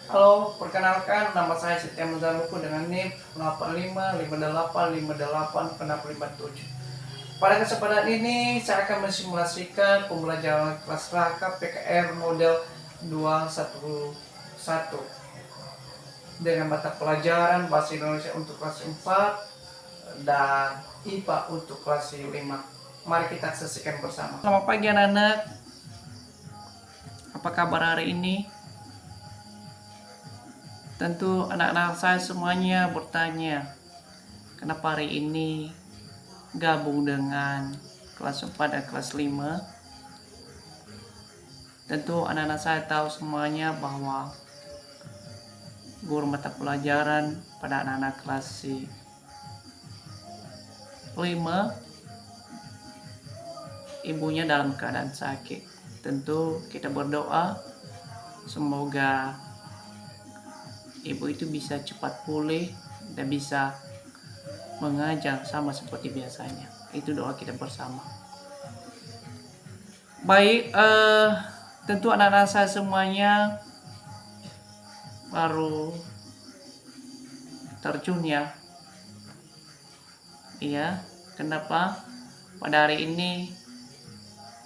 Halo, perkenalkan nama saya Setia Muzamuku dengan NIM 8558585657. Pada kesempatan ini saya akan mensimulasikan pembelajaran kelas Raka PKR model 211 dengan mata pelajaran Bahasa Indonesia untuk kelas 4 dan IPA untuk kelas 5. Mari kita saksikan bersama. Selamat pagi anak-anak. Apa kabar hari ini? Tentu anak-anak saya semuanya bertanya, kenapa hari ini gabung dengan kelas 4 dan kelas 5? Tentu anak-anak saya tahu semuanya bahwa guru mata pelajaran pada anak-anak kelas 5 ibunya dalam keadaan sakit. Tentu kita berdoa semoga ibu itu bisa cepat pulih dan bisa mengajar sama seperti biasanya. Itu doa kita bersama. Baik, tentu anak-anak saya semuanya baru terjun ya. Iya, kenapa pada hari ini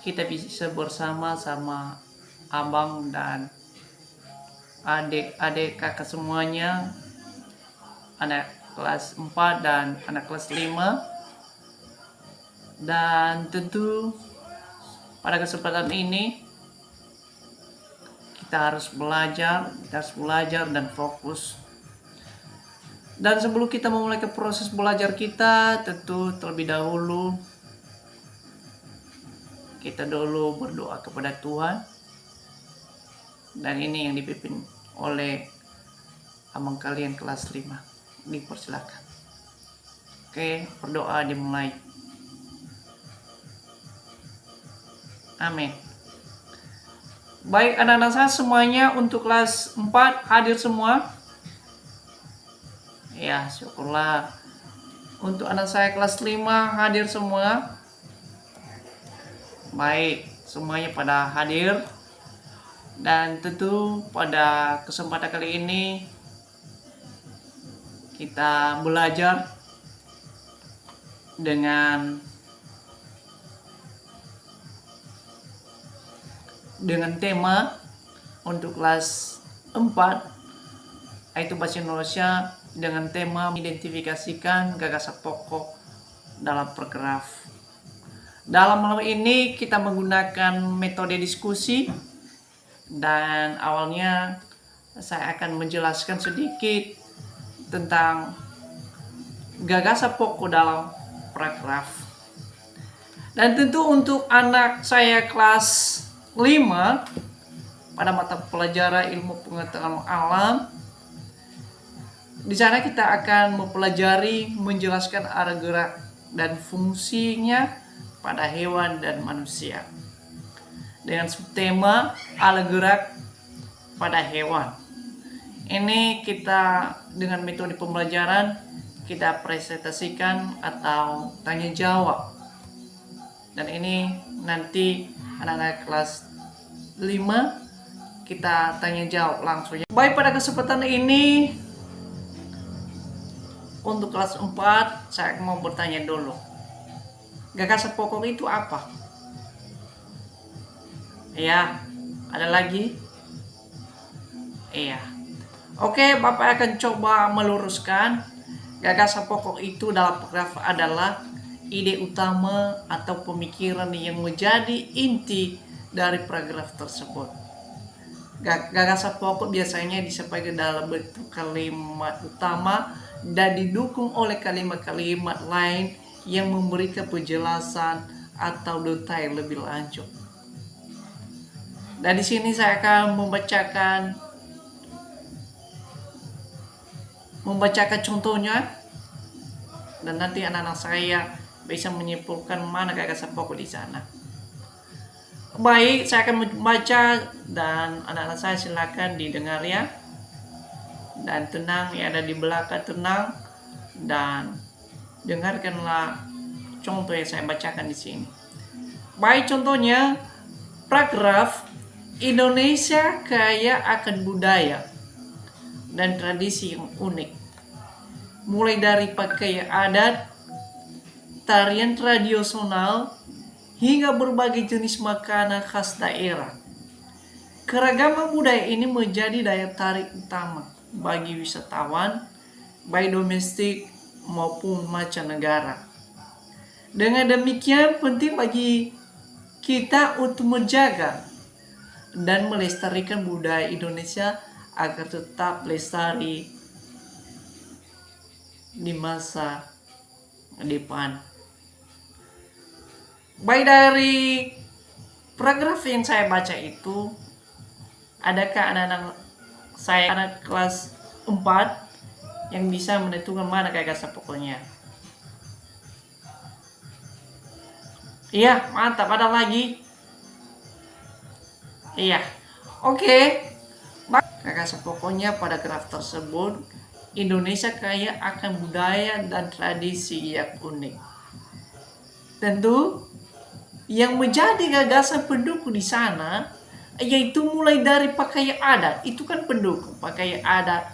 kita bisa bersama sama abang dan adik-adik kakak semuanya, anak kelas 4 dan anak kelas 5. Dan tentu pada kesempatan ini kita harus belajar dan fokus. Dan sebelum kita memulai ke proses belajar kita, tentu terlebih dahulu kita dulu berdoa kepada Tuhan. Dan ini yang dipimpin oleh abang kalian kelas 5. Dipersilakan. Oke, berdoa dimulai. Amin. Baik anak-anak saya semuanya untuk kelas 4 hadir semua. Ya, syukurlah. Untuk anak saya kelas 5 hadir semua. Baik, semuanya pada hadir. Dan tentu pada kesempatan kali ini kita belajar dengan tema untuk kelas 4 yaitu Bahasa Indonesia dengan tema identifikasikan gagasan pokok dalam paragraf. Dalam hal ini kita menggunakan metode diskusi. Dan awalnya saya akan menjelaskan sedikit tentang gagasan pokok dalam paragraf. Dan tentu untuk anak saya kelas 5 pada mata pelajaran ilmu pengetahuan alam, di sana kita akan mempelajari menjelaskan arah gerak dan fungsinya pada hewan dan manusia. Dengan subtema arah gerak pada hewan. Ini kita dengan metode pembelajaran kita presentasikan atau tanya jawab. Dan ini nanti anak-anak kelas 5 kita tanya jawab langsung. Baik, pada kesempatan ini untuk kelas 4 saya mau bertanya dulu. Gagasan pokok itu apa? Ya, ada lagi? Iya. Oke, Bapak akan coba meluruskan. Gagasan pokok itu dalam paragraf adalah ide utama atau pemikiran yang menjadi inti dari paragraf tersebut. Gagasan pokok biasanya disampaikan dalam bentuk kalimat utama dan didukung oleh kalimat-kalimat lain yang memberikan penjelasan atau detail lebih lanjut. Dan di sini saya akan membacakan contohnya, dan nanti anak-anak saya bisa menyimpulkan mana gagasan pokok di sana. Baik, saya akan membaca dan anak-anak saya silakan didengar ya. Dan tenang, yang ada di belakang tenang dan dengarkanlah contoh yang saya bacakan di sini. Baik, contohnya paragraf Indonesia kaya akan budaya. dan tradisi yang unik. Mulai dari pakaian adat, tarian tradisional, hingga berbagai jenis makanan khas daerah. Keragaman budaya ini menjadi daya tarik utama bagi wisatawan, baik domestik maupun mancanegara. Dengan demikian, penting bagi kita untuk menjaga dan melestarikan budaya Indonesia agar tetap lestari di masa depan. Baik dari paragraf yang saya baca itu, adakah anak-anak saya anak kelas 4 yang bisa menentukan mana gagasan pokoknya? Iya, mantap. Ada lagi? Iya. Oke. Gagasan pokoknya pada graf tersebut, Indonesia kaya akan budaya dan tradisi yang unik. Tentu yang menjadi gagasan pendukung di sana yaitu mulai dari pakaian adat. Itu kan pendukung pakaian adat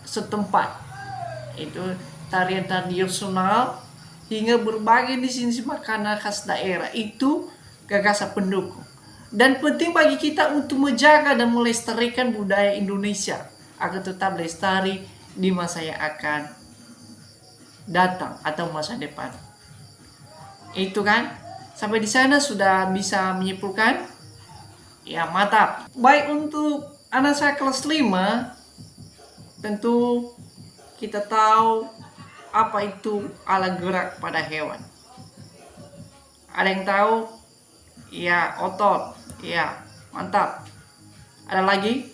setempat, itu tarian tradisional, hingga berbagai jenis makanan khas daerah. Itu gagasan pendukung. Dan penting bagi kita untuk menjaga dan melestarikan budaya Indonesia agar tetap lestari di masa yang akan datang atau masa depan. Itu kan, sampai di sana sudah bisa menyimpulkan? Ya, mantap. Baik, untuk anak saya kelas 5, tentu kita tahu apa itu alat gerak pada hewan. Ada yang tahu? Ya, otot. Ya, mantap. Ada lagi?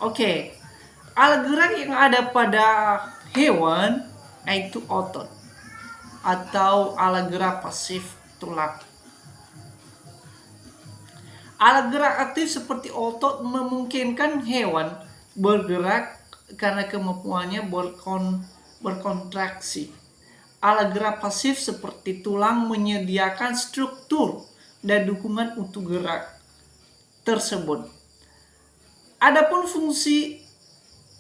Oke. Alat gerak yang ada pada hewan yaitu otot atau alat gerak pasif tulang. Alat gerak aktif seperti otot memungkinkan hewan bergerak karena kemampuannya berkontraksi. Alat gerak pasif seperti tulang menyediakan struktur dan dukungan untuk gerak tersebut. Adapun fungsi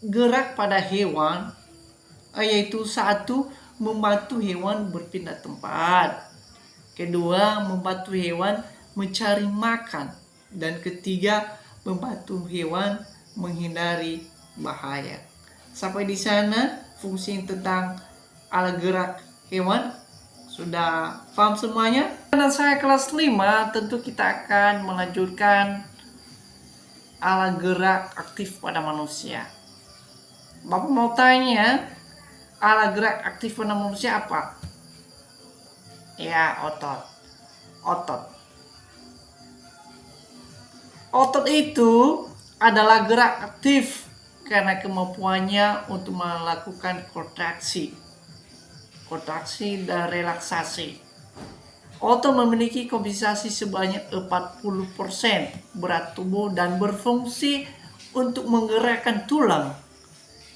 gerak pada hewan yaitu 1. Membantu hewan berpindah tempat. 2. Membantu hewan mencari makan. Dan 3. Membantu hewan menghindari bahaya. Sampai di sana fungsi tentang alat gerak hewan sudah paham semuanya? Dan saya kelas 5, tentu kita akan melanjutkan alat gerak aktif pada manusia. Bapak mau tanya, alat gerak aktif pada manusia apa? Ya, otot. Otot itu adalah gerak aktif karena kemampuannya untuk melakukan kontraksi dan relaksasi. Otot memiliki komposisi sebanyak 40% berat tubuh dan berfungsi untuk menggerakkan tulang.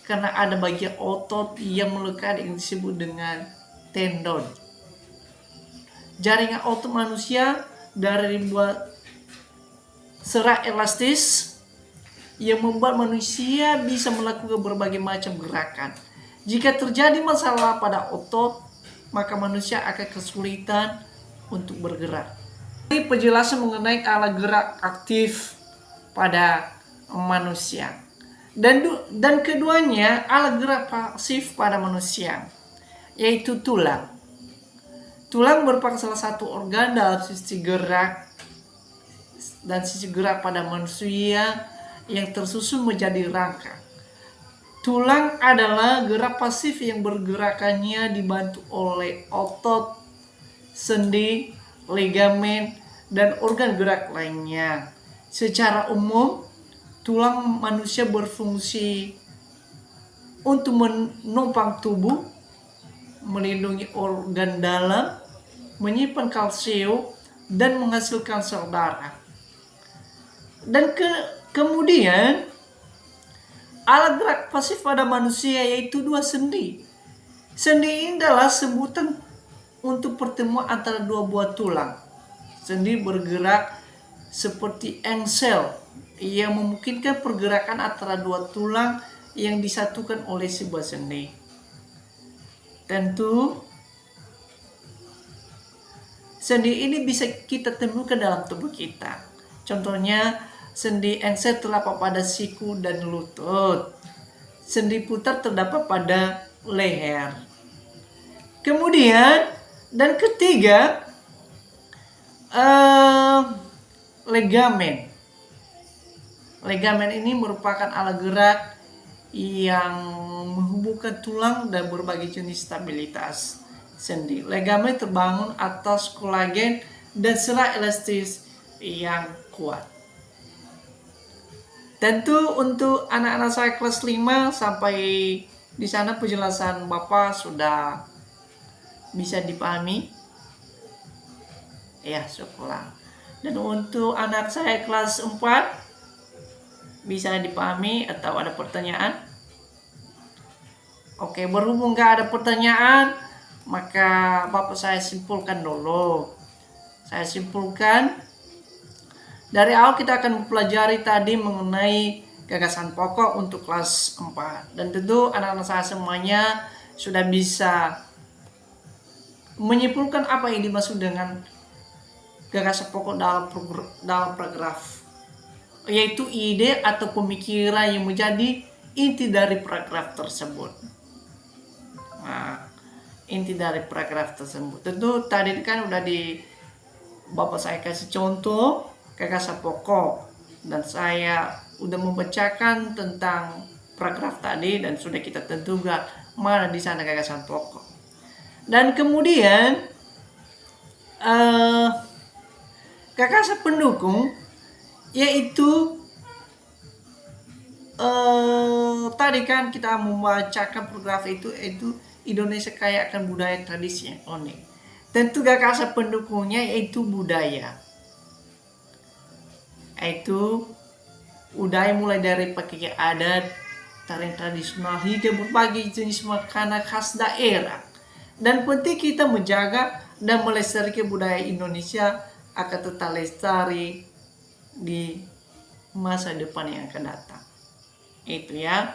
Karena ada bagian otot yang melekat yang disebut dengan tendon. Jaringan otot manusia dari buat serat elastis yang membuat manusia bisa melakukan berbagai macam gerakan. Jika terjadi masalah pada otot, maka manusia akan kesulitan untuk bergerak. Ini penjelasan mengenai alat gerak aktif pada manusia. Dan keduanya alat gerak pasif pada manusia, yaitu tulang. Tulang merupakan salah satu organ dalam sisi gerak pada manusia yang tersusun menjadi rangka. Tulang adalah gerak pasif yang bergerakannya dibantu oleh otot, sendi, ligamen, dan organ gerak lainnya. Secara umum, tulang manusia berfungsi untuk menopang tubuh, melindungi organ dalam, menyimpan kalsium, dan menghasilkan sel darah. Dan kemudian alat gerak pasif pada manusia yaitu 2 sendi. Sendi ini adalah sebutan untuk pertemuan antara 2 buah tulang. Sendi bergerak seperti engsel yang memungkinkan pergerakan antara dua tulang yang disatukan oleh sebuah sendi. Tentu sendi ini bisa kita temukan dalam tubuh kita. Contohnya sendi NC terdapat pada siku dan lutut. Sendi putar terdapat pada leher. Kemudian dan ketiga, legamen. Legamen ini merupakan alat gerak yang menghubungkan tulang dan berbagai jenis stabilitas sendi. Legamen terbangun atas kolagen dan serat elastis yang kuat. Tentu untuk anak-anak saya kelas 5 sampai di sana penjelasan Bapak sudah bisa dipahami. Ya, syukurlah. Dan untuk anak saya kelas 4 bisa dipahami atau ada pertanyaan? Oke, berhubung gak ada pertanyaan, maka Bapak saya simpulkan dulu. Saya simpulkan, dari awal kita akan mempelajari tadi mengenai gagasan pokok untuk kelas 4. Dan tentu anak-anak saya semuanya sudah bisa menyimpulkan apa yang dimaksud dengan gagasan pokok dalam paragraf, yaitu ide atau pemikiran yang menjadi inti dari paragraf tersebut. Nah, inti dari paragraf tersebut. Tentu tadi kan udah Bapak saya kasih contoh gagasan pokok, dan saya udah membacakan tentang paragraf tadi dan sudah kita tentukan mana di sana gagasan pokok. Dan kemudian gagasan pendukung, yaitu tadi kan kita membacakan paragraf itu Indonesia kaya akan budaya tradisi yang unik. Tentu gagasan pendukungnya yaitu budaya. Yaitu budaya mulai dari pakaian adat, tarian tradisional hingga berbagai jenis makanan khas daerah. Dan penting kita menjaga dan melestarikan budaya Indonesia akan tetap lestari di masa depan yang akan datang. Itu ya.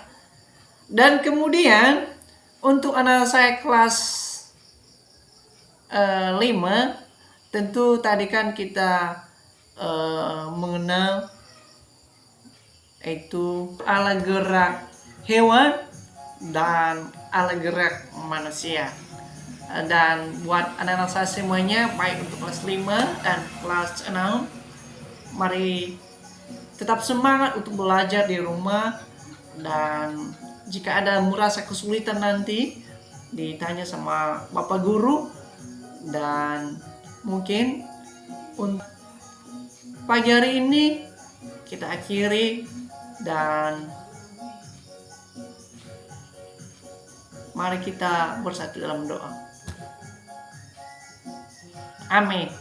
Dan kemudian untuk anak saya kelas 5, tentu tadi kan kita mengenal itu alat gerak hewan dan alat gerak manusia. Dan buat anak-anak saya semuanya, baik untuk kelas 5 dan kelas 6, mari tetap semangat untuk belajar di rumah. Dan jika ada merasa kesulitan nanti, ditanya sama Bapak Guru. Dan mungkin untuk pagi hari ini kita akhiri, dan mari kita bersatu dalam doa. Amin.